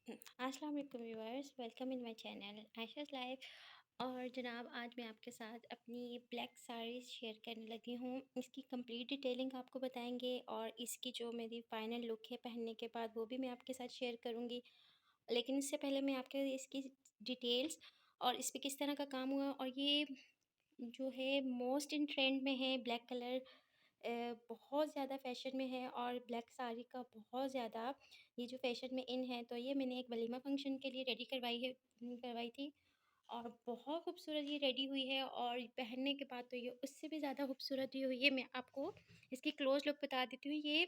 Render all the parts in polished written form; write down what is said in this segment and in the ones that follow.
अस्सलाम वालेकुम viewers, welcome in my channel Ayesha's life. और जनाब, आज मैं आपके साथ अपनी ब्लैक साड़ी शेयर करने लगी हूँ। इसकी कंप्लीट डिटेलिंग आपको बताएंगे और इसकी जो मेरी फाइनल लुक है पहनने के बाद वो भी मैं आपके साथ शेयर करूँगी। लेकिन इससे पहले मैं आपके इसकी डिटेल्स और इस पर किस तरह का काम हुआ, और ये जो है मोस्ट इन ट्रेंड में है ब्लैक कलर, बहुत ज़्यादा फ़ैशन में है और ब्लैक साड़ी का बहुत ज़्यादा ये जो फ़ैशन में इन है। तो ये मैंने एक वलीमा फ़ंक्शन के लिए रेडी करवाई थी और बहुत खूबसूरत ये रेडी हुई है, और पहनने के बाद तो ये उससे भी ज़्यादा खूबसूरत ही हुई है। मैं आपको इसकी क्लोज़ लुक बता देती हूँ। ये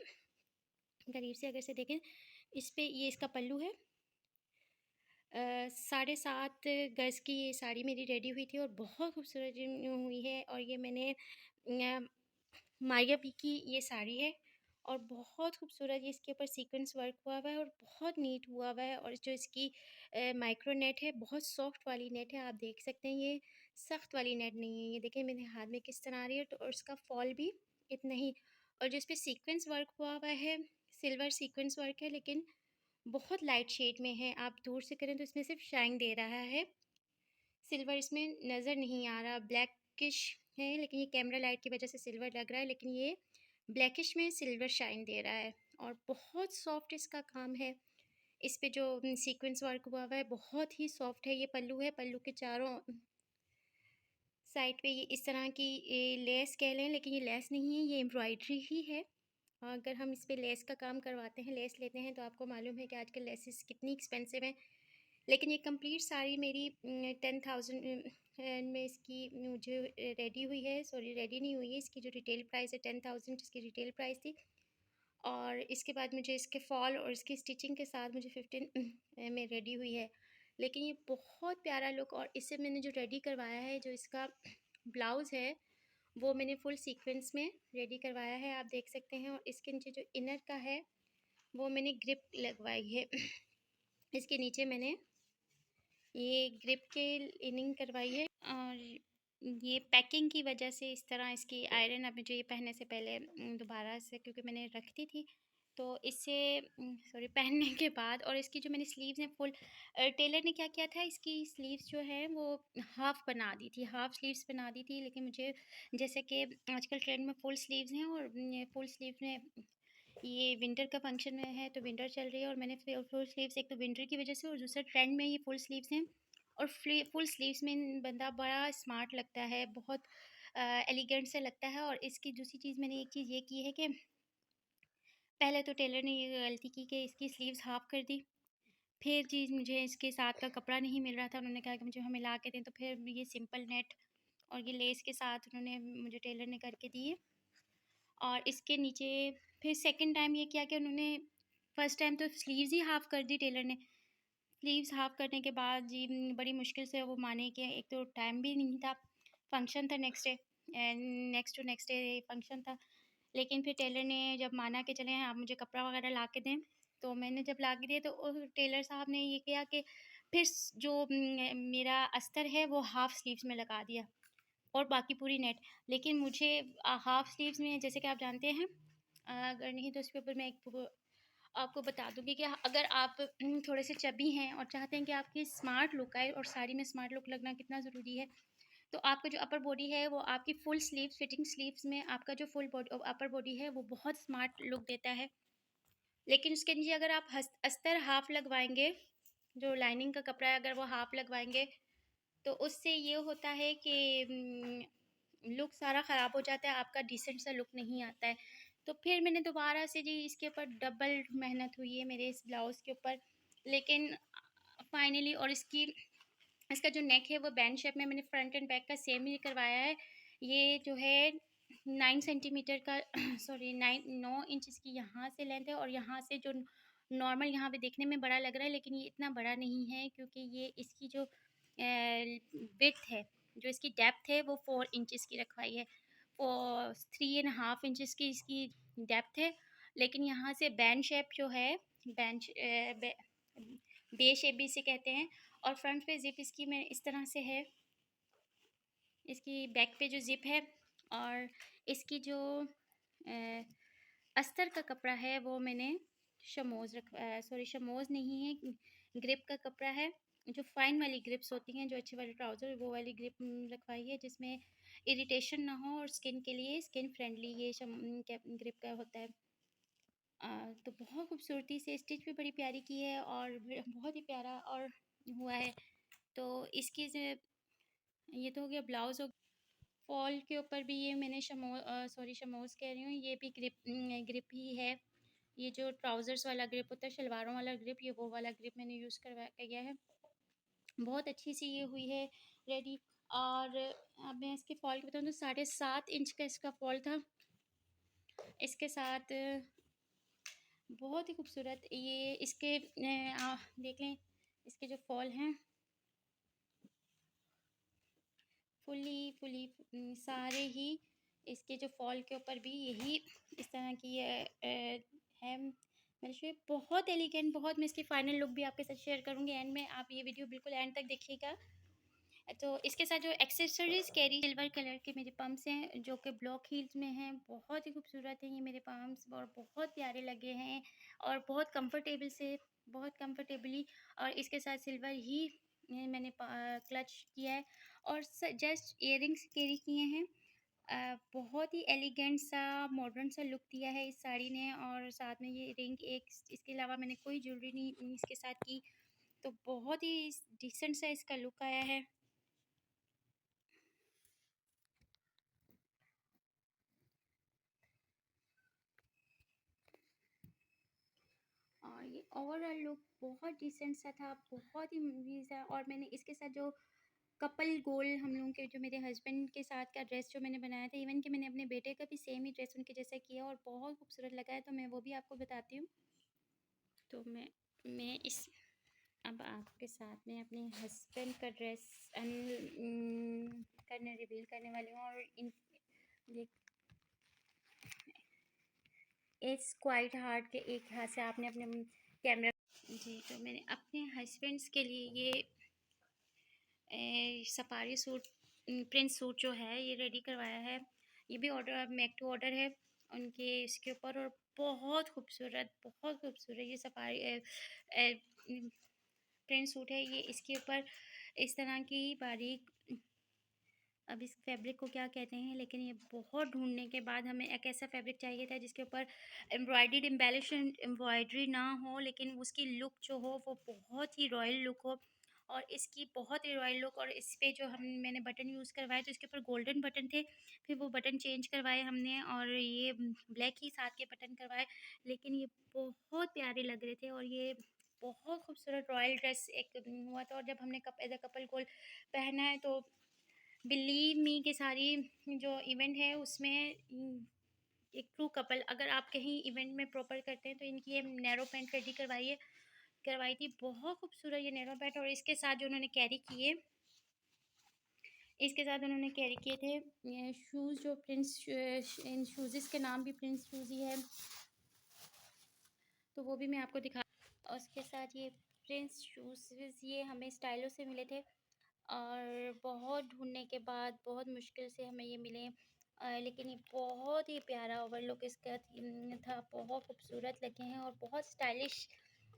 करीब से अगर से देखें, इस पे ये इसका पल्लू है। 7.5 गज़ की ये साड़ी मेरी रेडी हुई थी और बहुत खूबसूरत हुई है। और ये मैंने मारिया पी की ये साड़ी है और बहुत खूबसूरत ये इसके ऊपर सीक्वेंस वर्क हुआ हुआ है और बहुत नीट हुआ हुआ है। और जो इसकी माइक्रो नेट है, बहुत सॉफ्ट वाली नेट है, आप देख सकते हैं। ये सख्त वाली नेट नहीं है। ये देखें मेरे हाथ में किस तरह आ रही है, तो और उसका फॉल भी इतना ही। और जो इस पर सीक्वेंस वर्क हुआ हुआ है, सिल्वर सीक्वेंस वर्क है, लेकिन बहुत लाइट शेड में है। आप दूर से करें तो इसमें सिर्फ शाइन दे रहा है, सिल्वर इसमें नज़र नहीं आ रहा। ब्लैकिश है, लेकिन ये कैमरा लाइट की वजह से सिल्वर लग रहा है, लेकिन ये ब्लैकिश में सिल्वर शाइन दे रहा है। और बहुत सॉफ्ट इसका काम है। इस पे जो सीक्वेंस वर्क हुआ हुआ है बहुत ही सॉफ्ट है। ये पल्लू है, पल्लू के चारों साइड पे ये इस तरह की ये लेस कह लें, लेकिन ये लेस नहीं है, ये एम्ब्रॉयडरी ही है। अगर हम इस पे लेस का काम करवाते हैं, लेस लेते हैं, तो आपको मालूम है कि आजकल लेसेस कितनी एक्सपेंसिव हैं। लेकिन ये कंप्लीट साड़ी मेरी 10,000 में इसकी मुझे रेडी हुई है। सॉरी, रेडी नहीं हुई है, इसकी जो रिटेल प्राइस है 10,000 इसकी रिटेल प्राइस थी। और इसके बाद मुझे इसके फॉल और इसकी स्टिचिंग के साथ मुझे 15 में रेडी हुई है। लेकिन ये बहुत प्यारा लुक, और इससे मैंने जो रेडी करवाया है, जो इसका ब्लाउज़ है, वो मैंने फुल सीक्वेंस में रेडी करवाया है, आप देख सकते हैं। और इसके नीचे जो इनर का है वो मैंने ग्रिप लगवाई है। इसके नीचे मैंने ये ग्रिप के इनिंग करवाई है। और ये पैकिंग की वजह से इस तरह इसकी आयरन अब मुझे ये पहनने से पहले दोबारा से, क्योंकि मैंने रखती थी, तो इससे सॉरी पहनने के बाद। और इसकी जो मैंने स्लीव्स हैं फुल, टेलर ने क्या किया था, इसकी स्लीव्स जो है वो हाफ़ बना दी थी, हाफ़ स्लीव्स बना दी थी। लेकिन मुझे, जैसे कि आजकल ट्रेंड में फुल स्लीव्स हैं, और फुल स्लीव में ये विंटर का फंक्शन में है, तो विंटर चल रही है, और मैंने फुल स्लीव्स, एक तो विंटर की वजह से और दूसरा ट्रेंड में ये फुल स्लीव्स हैं। और फुल स्लीव्स में बंदा बड़ा स्मार्ट लगता है, बहुत एलिगेंट से लगता है। और इसकी दूसरी चीज़, मैंने एक चीज़ ये की है कि पहले तो टेलर ने ये गलती की कि इसकी स्लीव्स हाफ़ कर दी। फिर चीज़, मुझे इसके साथ का कपड़ा नहीं मिल रहा था, उन्होंने कहा कि मुझे हमें ला के दें, तो फिर ये सिंपल नेट और ये लेस के साथ उन्होंने मुझे टेलर ने करके दिए। और इसके नीचे फिर सेकंड टाइम ये किया कि उन्होंने, फर्स्ट टाइम तो स्लीव्स ही हाफ़ कर दी टेलर ने। स्लीव्स हाफ़ करने के बाद जी बड़ी मुश्किल से वो माने कि एक तो टाइम भी नहीं था, फंक्शन था next day, and next day function था। लेकिन फिर टेलर ने जब माना कि चलें आप मुझे कपड़ा वगैरह ला के दें, तो मैंने जब ला के दिए, तो टेलर साहब ने ये किया कि फिर जो मेरा अस्तर है वो हाफ़ स्लीव्स में लगा दिया और बाकी पूरी नेट। लेकिन मुझे हाफ़ स्लीव्स में, जैसे कि आप जानते हैं, अगर नहीं तो उसके ऊपर मैं एक वो आपको बता दूँगी कि अगर आप थोड़े से चबी हैं और चाहते हैं कि आपकी स्मार्ट लुक आए, और साड़ी में स्मार्ट लुक लगना कितना ज़रूरी है, तो आपका जो अपर बॉडी है वो आपकी फुल स्लीव्स, फिटिंग स्लीव्स में आपका जो फुल बॉडी अपर बॉडी है वो बहुत स्मार्ट लुक देता है। लेकिन उसके नीचे अगर आप अस्तर हाफ़ लगवाएँगे, जो लाइनिंग का कपड़ा है अगर वो हाफ़ लगवाएँगे, तो उससे ये होता है कि लुक सारा ख़राब हो जाता है, आपका डिसेंट सा लुक नहीं आता है। तो फिर मैंने दोबारा से जी इसके ऊपर डबल मेहनत हुई है मेरे इस ब्लाउज़ के ऊपर। लेकिन फाइनली, और इसका जो नेक है वो बैंड शेप में मैंने फ्रंट एंड बैक का सेम ही करवाया है। ये जो है 9 सेंटीमीटर का सॉरी 9 इंचेस की यहाँ से लेंथ है, और यहाँ से जो नॉर्मल यहाँ पे देखने में बड़ा लग रहा है, लेकिन ये इतना बड़ा नहीं है, क्योंकि ये इसकी जो विड्थ है, जो इसकी डेप्थ है वो 4 इंचेस की रखवाई है। और 3.5 इंचेस की इसकी डेप्थ है। लेकिन यहाँ से बैंड शेप जो है, बे शेप भी इसे कहते हैं। और फ्रंट पे ज़िप इसकी मैं इस तरह से है, इसकी बैक पे जो ज़िप है। और इसकी जो अस्तर का कपड़ा है वो मैंने शमोज़ नहीं है, ग्रिप का कपड़ा है। जो फ़ाइन वाली ग्रिप्स होती हैं, जो अच्छे वाले ट्राउज़र, वो वाली ग्रिप रखवाई है, जिसमें इरिटेशन ना हो, और स्किन के लिए स्किन फ्रेंडली ये क्या ग्रिप का होता है। तो बहुत खूबसूरती से स्टिच भी बड़ी प्यारी की है, और बहुत ही प्यारा और हुआ है। तो इसकी ये तो हो गया ब्लाउज़। फॉल के ऊपर भी ये मैंने शमोज़ कह रही हूँ, ये भी ग्रिप ही है। ये जो ट्राउज़र्स वाला ग्रिप होता है, शलवारों वाला ग्रिप, ये वो वाला ग्रिप मैंने यूज़ किया है। बहुत अच्छी सी ये हुई है रेडी। और अब मैं इसके फॉल की बताऊँ तो 7.5 इंच का इसका फॉल था। इसके साथ बहुत ही खूबसूरत ये इसके देख लें, इसके जो फॉल हैं फुली सारे ही, इसके जो फॉल के ऊपर भी यही इस तरह की है। मतलब बहुत एलिगेंट, बहुत। मैं इसकी फाइनल लुक भी आपके साथ शेयर करूँगी एंड में, आप ये वीडियो बिल्कुल एंड तक देखिएगा। तो इसके साथ जो एक्सेसरीज कैरी, सिल्वर कलर के मेरे पम्प्स हैं जो कि ब्लॉक हील्स में हैं, बहुत ही खूबसूरत हैं ये मेरे पम्प्स, और बहुत प्यारे लगे हैं, और बहुत कंफर्टेबल से, बहुत कंफर्टेबली। और इसके साथ सिल्वर ही मैंने क्लच किया है, और जस्ट इयररिंग्स कैरी किए हैं। बहुत ही एलिगेंट सा, मॉडर्न सा लुक दिया है इस साड़ी ने, और साथ में ये रिंग एक, इसके अलावा मैंने कोई ज्वेलरी नहीं इसके साथ की। तो बहुत ही डिसेंट सा इसका लुक आया है। और ये ओवरऑल लुक बहुत डिसेंट सा था, बहुत ही मूवीज था। और मैंने इसके साथ जो कपल गोल, हम लोगों के जो मेरे हस्बैंड के साथ का ड्रेस जो मैंने बनाया था, इवन कि मैंने अपने बेटे का भी सेम ही ड्रेस उनके जैसा किया, और बहुत खूबसूरत लगा है। तो मैं वो भी आपको बताती हूँ। तो मैं इस अब आपके साथ में अपने हस्बैंड का ड्रेस करने रिवील करने वाली हूँ। और इन इट्स क्वाइट हार्ड के एक हाथ से आपने अपने कैमरा। जी, तो मैंने अपने हस्बैंड्स के लिए ये सफारी सूट, प्रिंस सूट जो है ये रेडी करवाया है। ये भी ऑर्डर, मेक टू ऑर्डर है उनके इसके ऊपर। और बहुत खूबसूरत ये सफारी प्रिंट सूट है। ये इसके ऊपर इस तरह की बारीक, अब इस फैब्रिक को क्या कहते हैं, लेकिन ये बहुत ढूंढने के बाद हमें एक ऐसा फैब्रिक चाहिए था जिसके ऊपर एम्ब्रॉयडर्ड एम्ब्रॉयडरी ना हो, लेकिन उसकी लुक जो हो वो बहुत ही रॉयल लुक हो। और इसकी बहुत ही रॉयल लुक। और इस पे जो मैंने बटन यूज़ करवाए, तो इसके ऊपर गोल्डन बटन थे, फिर वो बटन चेंज करवाए हमने, और ये ब्लैक ही साथ के बटन करवाए। लेकिन ये बहुत प्यारे लग रहे थे, और ये बहुत खूबसूरत रॉयल ड्रेस एक हुआ था। और जब हमने एज अ कपल को पहना है, तो बिलीव मी कि सारी जो इवेंट है उसमें एक ट्रू कपल, अगर आप कहीं इवेंट में प्रॉपर करते हैं, तो इनकी ये नैरो पैंट रेडी करवाई थी। बहुत खूबसूरत ये नैरो पैंट। और इसके साथ जो उन्होंने कैरी किए, इसके साथ उन्होंने कैरी किए थे शूज़, जो प्रिंस, इन शूज़ के नाम भी प्रिंस शूज़ ही है, तो वो भी मैं आपको दिखा। और उसके साथ ये प्रिंस शूज़ ये हमें स्टाइलों से मिले थे, और बहुत ढूंढने के बाद बहुत मुश्किल से हमें ये मिले। लेकिन ये बहुत ही प्यारा ओवरलुक इसका था, बहुत खूबसूरत लगे हैं, और बहुत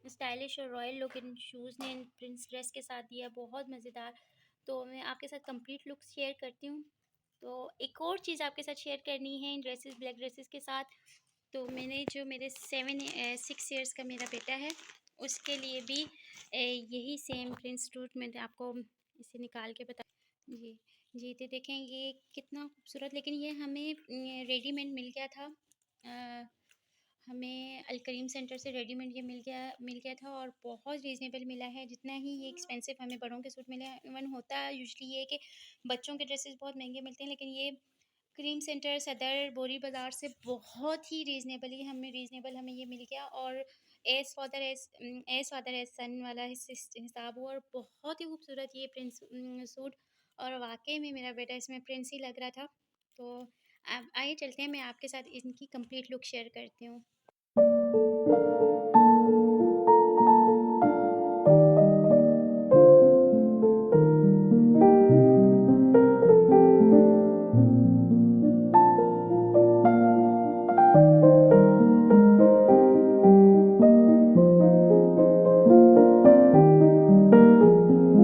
स्टाइलिश और रॉयल लुक इन शूज़ ने इन प्रिंस ड्रेस के साथ दिया, बहुत मज़ेदार। तो मैं आपके साथ कंप्लीट लुक शेयर करती हूँ। तो एक और चीज़ आपके साथ शेयर करनी है इन ड्रेसेस, ब्लैक ड्रेसेस के साथ। तो मैंने जो मेरे 6 ईयर्स का मेरा बेटा है, उसके लिए भी यही सेम प्रिंस सूट मैंने आपको इसे निकाल के बता। जी, जी, तो देखें ये कितना खूबसूरत। लेकिन ये हमें रेडीमेड मिल गया था। हमें अलकरीम सेंटर से रेडीमेड ये मिल गया था, और बहुत रीज़नेबल मिला है। जितना ही ये एक्सपेंसिव हमें बड़ों के सूट मिले हैं, इवन होता है यूजुअली ये कि बच्चों के ड्रेसेस बहुत महंगे मिलते हैं, लेकिन ये क्रीम सेंटर, सदर, बोरी बाज़ार से बहुत ही रीज़नेबल हमें ये मिल गया। और एज़ फादर एज़ सन वाला हिसाब हुआ, और बहुत ही खूबसूरत ये प्रिंस सूट। और वाक़ई में मेरा बेटा इसमें प्रिंस ही लग रहा था। तो अब आइए चलते हैं, मैं आपके साथ इनकी कंप्लीट लुक शेयर करती हूँ।